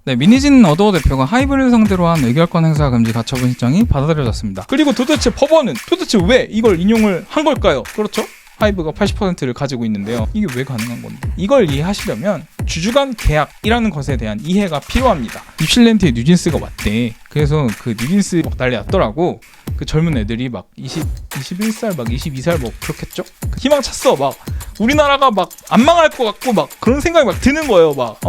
네, 미니진 어도어 대표가 하이브를 상대로 한 의결권 행사 금지 가처분 신청이 받아들여졌습니다. 그리고 도대체 법원은 도대체 왜 이걸 인용을 한 걸까요? 그렇죠? 하이브가 80%를 가지고 있는데요. 이게 왜 가능한 건데? 이걸 이해하시려면 주주간 계약이라는 것에 대한 이해가 필요합니다. 입실렌트에 뉴진스가 왔대. 그래서 그 뉴진스 막 난리 났더라고. 그 젊은 애들이 막 21살 막 22살 뭐 그렇겠죠? 희망 찼어. 막 우리나라가 막 안 망할 것 같고 막 그런 생각이 막 드는 거예요. 막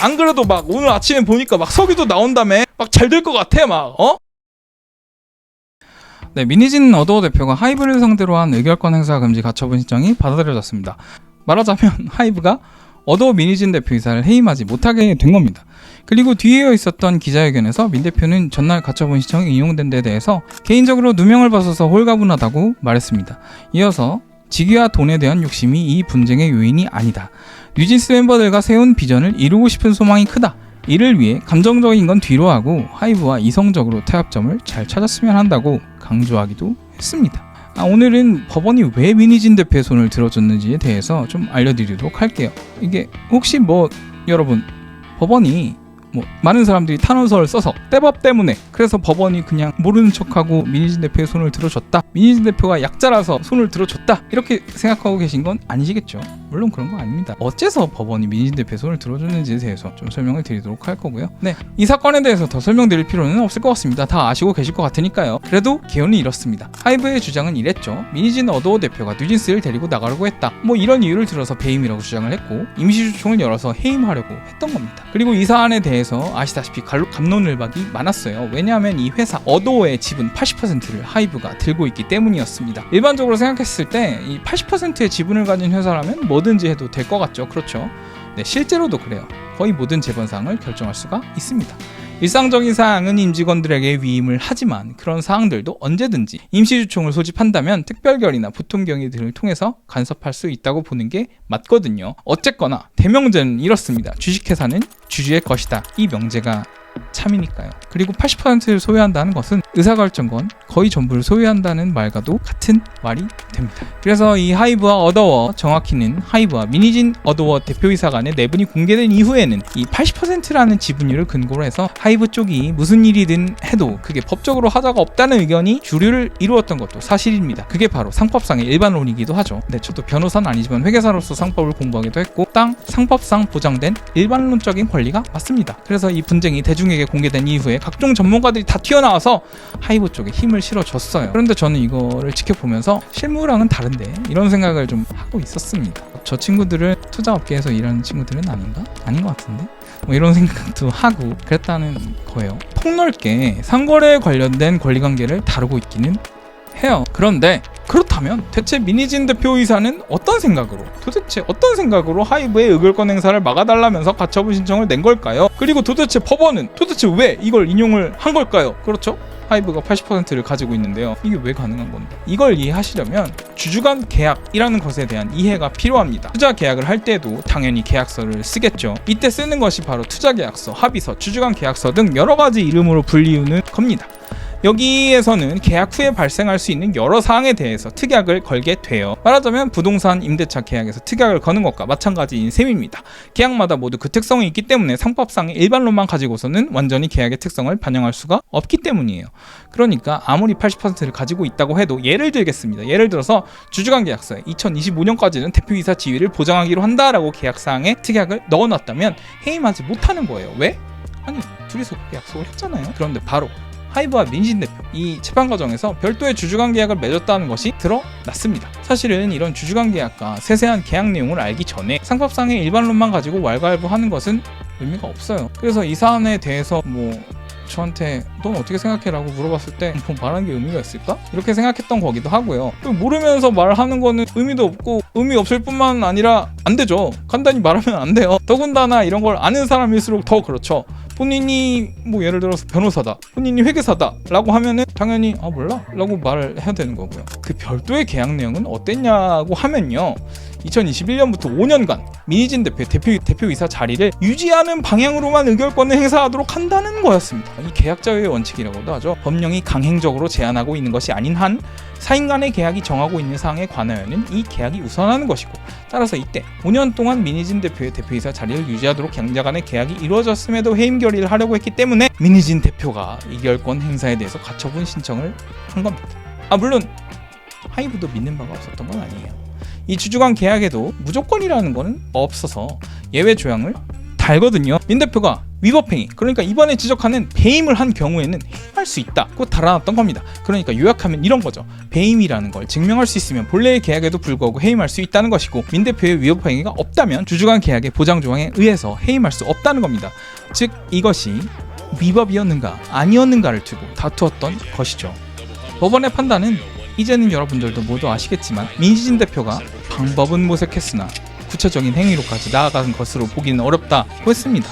안 그래도 막 오늘 아침에 보니까 막 석유도 나온다며 막 잘 될 것 같아 막 네, 미니진 어도어 대표가 하이브를 상대로 한 의결권 행사 금지 가처분 신청이 받아들여졌습니다. 말하자면 하이브가 어도어 미니진 대표이사를 해임하지 못하게 된 겁니다. 그리고 뒤에 있었던 기자회견에서 민 대표는 전날 가처분 신청이 인용된 데 대해서 개인적으로 누명을 벗어서 홀가분하다고 말했습니다. 이어서 직위와 돈에 대한 욕심이 이 분쟁의 요인이 아니다. 뉴진스 멤버들과 세운 비전을 이루고 싶은 소망이 크다. 이를 위해 감정적인 건 뒤로 하고 하이브와 이성적으로 타협점을 잘 찾았으면 한다고 강조하기도 했습니다. 오늘은 법원이 왜 미니진 대표의 손을 들어줬는지에 대해서 좀 알려드리도록 할게요. 이게 혹시 여러분 법원이 많은 사람들이 탄원서를 써서 떼법 때문에 그래서 법원이 그냥 모르는 척하고 미니진 대표의 손을 들어줬다, 미니진 대표가 약자라서 손을 들어줬다 이렇게 생각하고 계신 건 아니시겠죠? 물론 그런 거 아닙니다. 어째서 법원이 미니진 대표의 손을 들어줬는지에 대해서 좀 설명을 드리도록 할 거고요. 네, 이 사건에 대해서 더 설명드릴 필요는 없을 것 같습니다. 다 아시고 계실 것 같으니까요. 그래도 개요는 이렇습니다. 하이브의 주장은 이랬죠. 미니진 어도어 대표가 뉴진스를 데리고 나가려고 했다. 이런 이유를 들어서 배임이라고 주장을 했고 임시주총을 열어서 해임하려고 했던 겁니다. 그리고 이 사안에 대해서 아시다시피 갑론을박이 많았어요. 왜냐하면 이 회사 어도어의 지분 80%를 하이브가 들고 있기 때문이었습니다. 일반적으로 생각했을 때 이 80%의 지분을 가진 회사라면 뭐든지 해도 될 것 같죠. 그렇죠? 네, 실제로도 그래요. 거의 모든 재벌사항을 결정할 수가 있습니다. 일상적인 사항은 임직원들에게 위임을 하지만 그런 사항들도 언제든지 임시주총을 소집한다면 특별결의나 보통경의 등을 통해서 간섭할 수 있다고 보는 게 맞거든요. 어쨌거나 대명제는 이렇습니다. 주식회사는 주주의 것이다. 이 명제가 참이니까요. 그리고 80%를 소유한다는 것은 의사결정권 거의 전부를 소유한다는 말과도 같은 말이 됩니다. 그래서 이 하이브와 어도어, 정확히는 하이브와 미니진 어도어 대표이사 간의 내분이 공개된 이후에는 이 80%라는 지분율을 근거로 해서 하이브 쪽이 무슨 일이든 해도 그게 법적으로 하자가 없다는 의견이 주류를 이루었던 것도 사실입니다. 그게 바로 상법상의 일반론이기도 하죠. 네, 저도 변호사는 아니지만 회계사로서 상법을 공부하기도 했고 상법상 보장된 일반론적인 권리가 맞습니다. 그래서 이 분쟁이 대중에게 공개된 이후에 각종 전문가들이 다 튀어나와서 하이브 쪽에 힘을 실어줬어요. 그런데 저는 이거를 지켜보면서 실무랑은 다른데 이런 생각을 좀 하고 있었습니다. 저 친구들은 투자업계에서 일하는 친구들은 아닌가? 아닌 것 같은데? 이런 생각도 하고 그랬다는 거예요. 폭넓게 상거래에 관련된 권리관계를 다루고 있기는 해요. 그런데 그렇다면 대체 미니진 대표이사는 도대체 어떤 생각으로 하이브의 의결권 행사를 막아달라면서 가처분 신청을 낸 걸까요? 그리고 도대체 법원은 도대체 왜 이걸 인용을 한 걸까요? 그렇죠? 하이브가 80%를 가지고 있는데요. 이게 왜 가능한 건데? 이걸 이해하시려면 주주간 계약이라는 것에 대한 이해가 필요합니다. 투자 계약을 할 때도 당연히 계약서를 쓰겠죠. 이때 쓰는 것이 바로 투자계약서, 합의서, 주주간 계약서 등 여러 가지 이름으로 불리우는 겁니다. 여기에서는 계약 후에 발생할 수 있는 여러 사항에 대해서 특약을 걸게 돼요. 말하자면 부동산 임대차 계약에서 특약을 거는 것과 마찬가지인 셈입니다. 계약마다 모두 그 특성이 있기 때문에 상법상의 일반론만 가지고서는 완전히 계약의 특성을 반영할 수가 없기 때문이에요. 그러니까 아무리 80%를 가지고 있다고 해도 예를 들겠습니다. 예를 들어서 주주간 계약서에 2025년까지는 대표이사 지위를 보장하기로 한다라고 계약사항에 특약을 넣어놨다면 해임하지 못하는 거예요. 왜? 아니 둘이서 그렇게 약속을 했잖아요. 그런데 바로 하이브와 미니진 대표 이 재판 과정에서 별도의 주주간 계약을 맺었다는 것이 드러났습니다. 사실은 이런 주주간 계약과 세세한 계약 내용을 알기 전에 상법상의 일반론만 가지고 왈가왈부하는 것은 의미가 없어요. 그래서 이 사안에 대해서 저한테 넌 어떻게 생각해? 라고 물어봤을 때 말하는 게 의미가 있을까? 이렇게 생각했던 거기도 하고요. 모르면서 말하는 거는 의미도 없고 의미 없을 뿐만 아니라 안 되죠. 간단히 말하면 안 돼요. 더군다나 이런 걸 아는 사람일수록 더 그렇죠. 본인이 예를 들어서 변호사다, 본인이 회계사다 라고 하면은 당연히 몰라 라고 말을 해야 되는 거고요. 그 별도의 계약 내용은 어땠냐고 하면요, 2021년부터 5년간 미니진 대표이사 자리를 유지하는 방향으로만 의결권을 행사하도록 한다는 거였습니다. 이 계약 자유의 원칙이라고도 하죠. 법령이 강행적으로 제한하고 있는 것이 아닌 한 사인 간의 계약이 정하고 있는 사항에 관하여는 이 계약이 우선하는 것이고, 따라서 이때 5년 동안 민희진 대표의 대표이사 자리를 유지하도록 양자 간의 계약이 이루어졌음에도 해임 결의를 하려고 했기 때문에 민희진 대표가 이결권 행사에 대해서 가처분 신청을 한 겁니다. 물론 하이브도 믿는 바가 없었던 건 아니에요. 이 주주간 계약에도 무조건이라는 거는 없어서 예외 조항을 달거든요. 민 대표가 위법행위, 그러니까 이번에 지적하는 배임을 한 경우에는 해임할 수 있다고 달아놨던 겁니다. 그러니까 요약하면 이런 거죠. 배임이라는 걸 증명할 수 있으면 본래의 계약에도 불구하고 해임할 수 있다는 것이고, 민 대표의 위법행위가 없다면 주주간 계약의 보장 조항에 의해서 해임할 수 없다는 겁니다. 즉 이것이 위법이었는가 아니었는가를 두고 다투었던 것이죠. 법원의 판단은 이제는 여러분들도 모두 아시겠지만 민희진 대표가 방법은 모색했으나 구체적인 행위로까지 나아간 것으로 보기는 어렵다고 했습니다.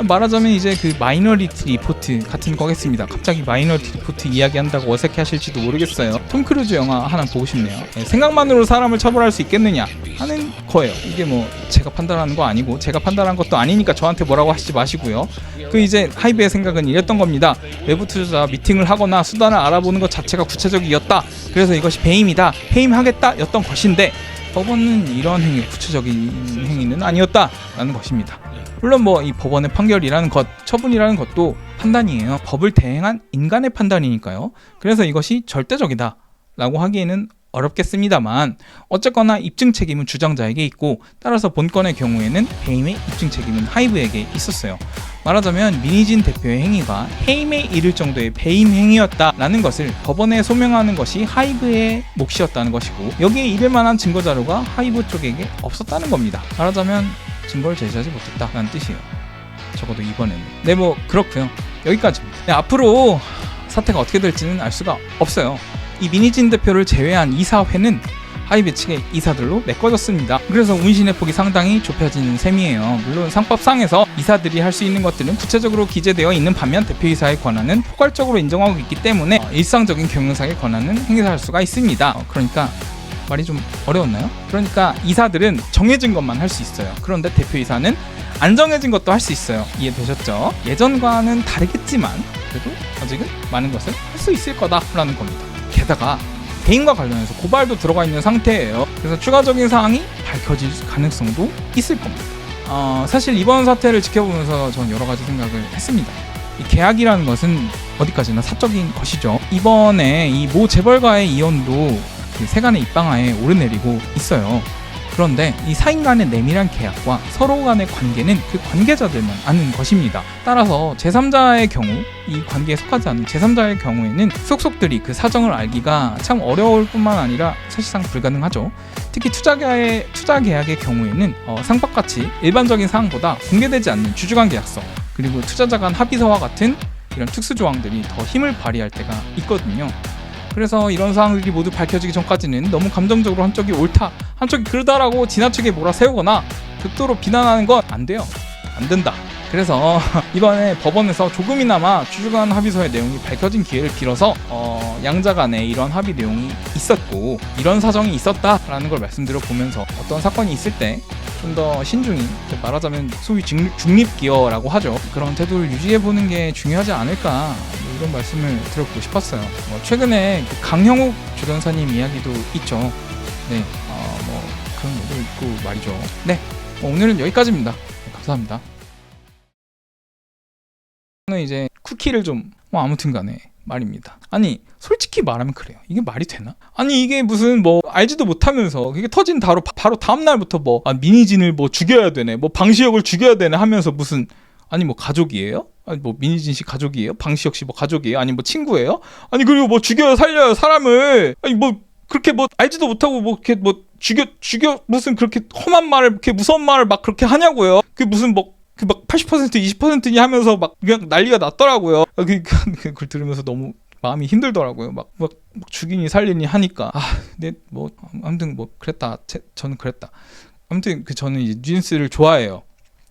말하자면 이제 그 마이너리티 리포트 같은 거겠습니다. 갑자기 마이너리티 리포트 이야기한다고 어색해 하실지도 모르겠어요. 톰 크루즈 영화 하나 보고 싶네요. 생각만으로 사람을 처벌할 수 있겠느냐 하는 거예요. 이게 뭐 제가 판단하는 거 아니고 제가 판단한 것도 아니니까 저한테 뭐라고 하시지 마시고요. 그 이제 하이브의 생각은 이랬던 겁니다. 외부 투자자 미팅을 하거나 수단을 알아보는 것 자체가 구체적이었다. 그래서 이것이 배임이다, 해임하겠다 였던 것인데, 법원은 이런 행위, 구체적인 행위는 아니었다라는 것입니다. 물론 뭐 이 법원의 판결이라는 것, 처분이라는 것도 판단이에요. 법을 대행한 인간의 판단이니까요. 그래서 이것이 절대적이다 라고 하기에는 어렵겠습니다만, 어쨌거나 입증 책임은 주장자에게 있고, 따라서 본건의 경우에는 배임의 입증 책임은 하이브에게 있었어요. 말하자면 민희진 대표의 행위가 해임에 이를 정도의 배임 행위였다라는 것을 법원에 소명하는 것이 하이브의 몫이었다는 것이고, 여기에 이를 만한 증거 자료가 하이브 쪽에게 없었다는 겁니다. 말하자면 증거를 제시하지 못했다라는 뜻이에요. 적어도 이번에는. 네, 뭐 그렇고요. 여기까지입니다. 네, 앞으로 사태가 어떻게 될지는 알 수가 없어요. 이 민희진 대표를 제외한 이사회는 하이브 측의 이사들로 메꿔졌습니다. 그래서 운신의 폭이 상당히 좁혀지는 셈이에요. 물론 상법상에서 이사들이 할 수 있는 것들은 구체적으로 기재되어 있는 반면, 대표이사의 권한은 포괄적으로 인정하고 있기 때문에 일상적인 경영상의 권한은 행사할 수가 있습니다. 그러니까 말이 좀 어려웠나요? 그러니까 이사들은 정해진 것만 할 수 있어요. 그런데 대표이사는 안 정해진 것도 할 수 있어요. 이해되셨죠? 예전과는 다르겠지만 그래도 아직은 많은 것을 할 수 있을 거다라는 겁니다. 게다가 배임과 관련해서 고발도 들어가 있는 상태예요. 그래서 추가적인 사항이 밝혀질 가능성도 있을 겁니다. 사실 이번 사태를 지켜보면서 전 여러 가지 생각을 했습니다. 이 계약이라는 것은 어디까지나 사적인 것이죠. 이번에 이 모 재벌가의 이혼도 그 세간의 입방아에 오르내리고 있어요. 그런데 이 사인 간의 내밀한 계약과 서로 간의 관계는 그 관계자들만 아는 것입니다. 따라서 제3자의 경우, 이 관계에 속하지 않는 제3자의 경우에는 속속들이 그 사정을 알기가 참 어려울 뿐만 아니라 사실상 불가능하죠. 특히 투자 계약의 경우에는 상법같이 일반적인 사항보다 공개되지 않는 주주간 계약서, 그리고 투자자 간 합의서와 같은 이런 특수 조항들이 더 힘을 발휘할 때가 있거든요. 그래서 이런 사항들이 모두 밝혀지기 전까지는 너무 감정적으로 한쪽이 옳다, 한쪽이 그르다라고 지나치게 몰아세우거나 극도로 비난하는 건 안 돼요. 안 된다. 그래서 이번에 법원에서 조금이나마 주주간 합의서의 내용이 밝혀진 기회를 빌어서 양자 간에 이런 합의 내용이 있었고 이런 사정이 있었다라는 걸 말씀드려 보면서, 어떤 사건이 있을 때 좀 더 신중히, 말하자면 소위 중립기어라고 하죠. 그런 태도를 유지해보는 게 중요하지 않을까, 뭐 이런 말씀을 드려보고 싶었어요. 최근에 그 강형욱 주변사님 이야기도 있죠. 네, 뭐 그런 것도 있고 말이죠. 네, 오늘은 여기까지입니다. 네, 감사합니다. 저는 이제 쿠키를 좀 아무튼간에 말입니다. 아니 솔직히 말하면 그래요. 이게 말이 되나? 아니 이게 무슨 뭐 알지도 못하면서 그게 터진 바로 다음 날부터 뭐 민희진을 뭐 죽여야 되네, 뭐 방시혁을 죽여야 되네 하면서 무슨, 아니 뭐 가족이에요? 아니 뭐 민희진 씨 가족이에요? 방시혁 씨 뭐 가족이에요? 아니 뭐 친구예요? 아니 그리고 뭐 죽여야 살려요 사람을? 아니 뭐 그렇게 뭐 알지도 못하고 뭐 이렇게 뭐 죽여 무슨 그렇게 험한 말을, 그렇게 무서운 말을 막 그렇게 하냐고요. 그 무슨 뭐 그 막 80% 20%니 하면서 막 그냥 난리가 났더라고요. 그걸 들으면서 너무 마음이 힘들더라고요. 막 죽이니 살리니 하니까 뭐 아무튼 뭐 그랬다. 저는 그랬다. 아무튼 저는 이제 뉴진스를 좋아해요.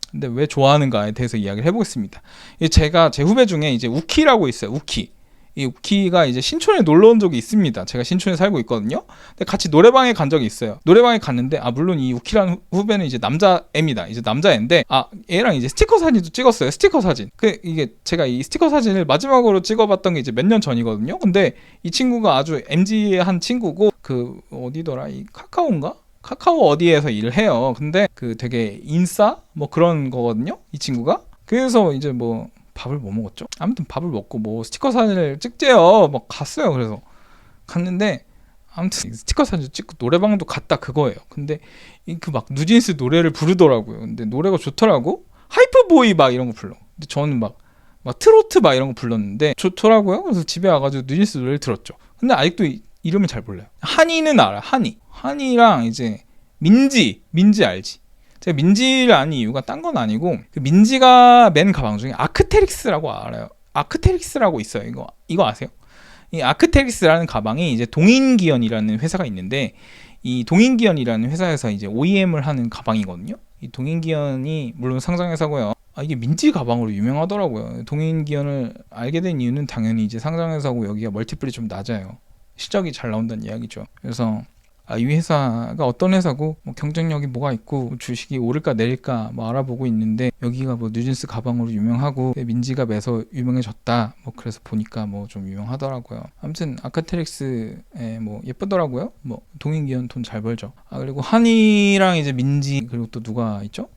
근데 왜 좋아하는가에 대해서 이야기를 해보겠습니다. 제가 제 후배 중에 이제 우키라고 있어요. 우키. 이 우키가 이제 신촌에 놀러 온 적이 있습니다. 제가 신촌에 살고 있거든요. 근데 같이 노래방에 간 적이 있어요. 노래방에 갔는데 물론 이 우키라는 후배는 이제 남자애입니다. 이제 남자애인데 얘랑 이제 스티커 사진도 찍었어요. 스티커 사진. 이게 제가 이 스티커 사진을 마지막으로 찍어봤던 게 이제 몇 년 전이거든요. 근데 이 친구가 아주 MG의 한 친구고 어디더라? 이 카카오인가? 카카오 어디에서 일을 해요. 근데 되게 인싸 뭐 그런 거거든요. 이 친구가. 그래서 이제 밥을 뭐 먹었죠? 아무튼 밥을 먹고 스티커 사진을 찍재요. 막 갔어요. 그래서 갔는데 아무튼 스티커 사진 찍고 노래방도 갔다 그거예요. 근데 막 뉴진스 노래를 부르더라고요. 근데 노래가 좋더라고. 하이퍼보이 막 이런 거 불러. 근데 저는 막 트로트 막 이런 거 불렀는데 좋더라고요. 그래서 집에 와가지고 뉴진스 노래를 들었죠. 근데 아직도 이름을 잘 몰라요. 한이는 알아. 한이랑 이제 민지 알지? 제가 민지를 아는 이유가 딴 건 아니고 민지가 맨 가방 중에 아크테릭스라고 알아요. 아크테릭스라고 있어요. 이거 아세요? 이 아크테릭스라는 가방이 이제 동인기현이라는 회사가 있는데 이 동인기현이라는 회사에서 이제 OEM을 하는 가방이거든요. 이 동인기현이 물론 상장회사고요. 이게 민지 가방으로 유명하더라고요. 동인기현을 알게 된 이유는 당연히 이제 상장회사고 여기가 멀티플이 좀 낮아요. 실적이 잘 나온다는 이야기죠. 그래서 이 회사가 어떤 회사고 경쟁력이 뭐가 있고 주식이 오를까 내릴까 알아보고 있는데 여기가 뉴진스 가방으로 유명하고 민지가 매서 유명해졌다. 그래서 보니까 좀 유명하더라고요. 아무튼 아카테릭스에 예쁘더라고요. 동인기현 돈 잘 벌죠. 그리고 한이랑 이제 민지 그리고 또 누가 있죠?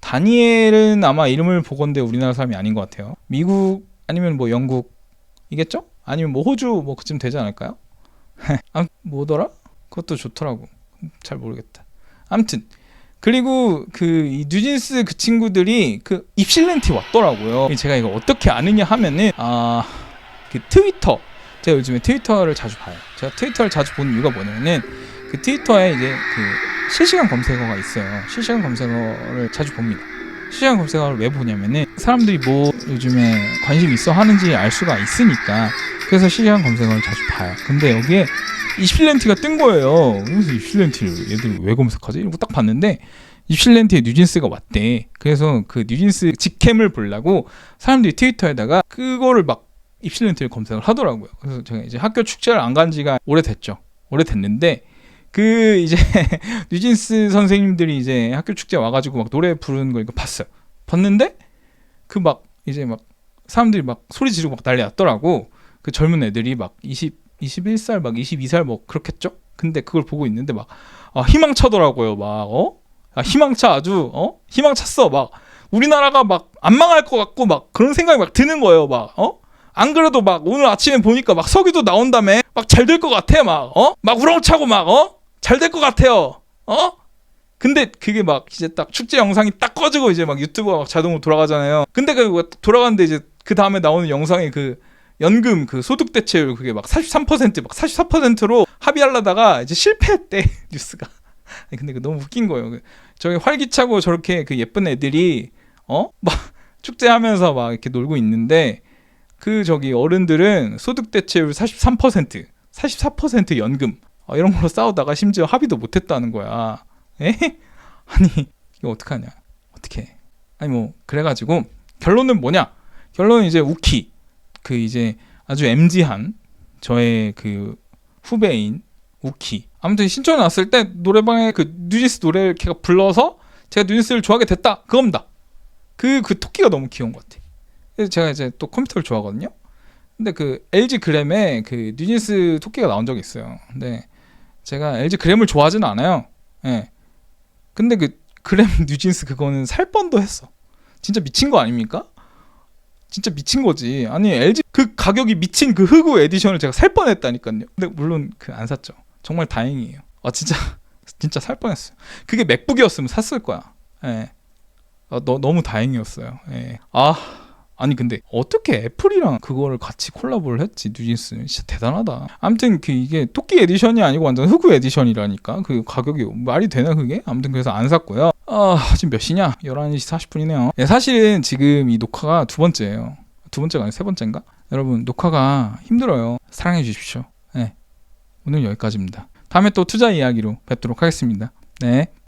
다니엘은 아마 이름을 보건대 우리나라 사람이 아닌 것 같아요. 미국 아니면 영국이겠죠? 아니면 호주 그쯤 되지 않을까요? 뭐더라? 그것도 좋더라고. 잘 모르겠다. 아무튼 그리고 이 뉴진스 친구들이 입실렌티 왔더라고요. 제가 이거 어떻게 아느냐 하면은 트위터. 제가 요즘에 트위터를 자주 봐요. 제가 트위터를 자주 보는 이유가 뭐냐면은 트위터에 이제 실시간 검색어가 있어요. 실시간 검색어를 자주 봅니다. 실시간 검색어를 왜 보냐면은 사람들이 요즘에 관심 있어 하는지 알 수가 있으니까. 그래서 실시간 검색어를 자주 봐요. 근데 여기에 입실렌티가 뜬 거예요. 그래서 입실렌티를 얘들 왜 검색하지? 이러고 딱 봤는데 입실렌티에 뉴진스가 왔대. 그래서 뉴진스 직캠을 보려고 사람들이 트위터에다가 그거를 입실렌티를 검색을 하더라고요. 그래서 제가 이제 학교 축제를 안 간 지가 오래됐는데 이제 뉴진스 선생님들이 이제 학교 축제 와가지고 노래 부르는 거 이거 봤는데 이제 사람들이 소리 지르고 소리 났더라고. 젊은 애들이 21살 22살 그렇겠죠? 근데 그걸 보고 있는데 희망차더라고요. 희망차 아주 희망찼어. 우리나라가 안 망할 것 같고 그런 생각이 드는 거예요. 안 그래도 오늘 아침에 보니까 석유도 나온다며 잘 될 것 같아. 우렁차고 잘 될 것 같아요. 근데 그게 이제 딱 축제 영상이 딱 꺼지고 이제 유튜브가 자동으로 돌아가잖아요. 근데 돌아가는데 이제 그 다음에 나오는 영상에 연금 소득 대체율 그게 43% 44%로 합의하려다가 이제 실패했대 뉴스가. 근데 너무 웃긴 거예요. 저기 활기차고 저렇게 예쁜 애들이 축제하면서 이렇게 놀고 있는데 저기 어른들은 소득 대체율 43% 44% 연금 이런 걸로 싸우다가 심지어 합의도 못했다는 거야. 아니 이거 어떡하냐? 어떻게? 그래가지고 결론은 뭐냐? 결론은 이제 우키. 이제 아주 MG한 저의 후배인 우키. 아무튼 신촌에 왔을 때 노래방에 뉴진스 노래를 걔가 불러서 제가 뉴진스를 좋아하게 됐다. 그겁니다. 토끼가 너무 귀여운 것 같아. 그래서 제가 이제 또 컴퓨터를 좋아하거든요. 근데 LG 그램에 뉴진스 토끼가 나온 적이 있어요. 근데 제가 LG 그램을 좋아하지는 않아요. 예. 근데 그램 뉴진스 그거는 살 뻔도 했어. 진짜 미친 거 아닙니까? 진짜 미친 거지. 아니 LG 가격이 미친 흑우 에디션을 제가 살 뻔했다니까요. 근데 물론 안 샀죠. 정말 다행이에요. 진짜 살 뻔했어요. 그게 맥북이었으면 샀을 거야. 예. 너무 다행이었어요. 예. 아니 근데 어떻게 애플이랑 그거를 같이 콜라보를 했지? 뉴진스 진짜 대단하다. 아무튼 이게 토끼 에디션이 아니고 완전 흑우 에디션이라니까. 가격이 말이 되나 그게? 아무튼 그래서 안 샀고요. 지금 몇 시냐? 11시 40분이네요. 사실은 지금 이 녹화가 두 번째예요. 두 번째가 아니라 세 번째인가? 여러분 녹화가 힘들어요. 사랑해 주십시오. 네. 오늘 여기까지입니다. 다음에 또 투자 이야기로 뵙도록 하겠습니다. 네.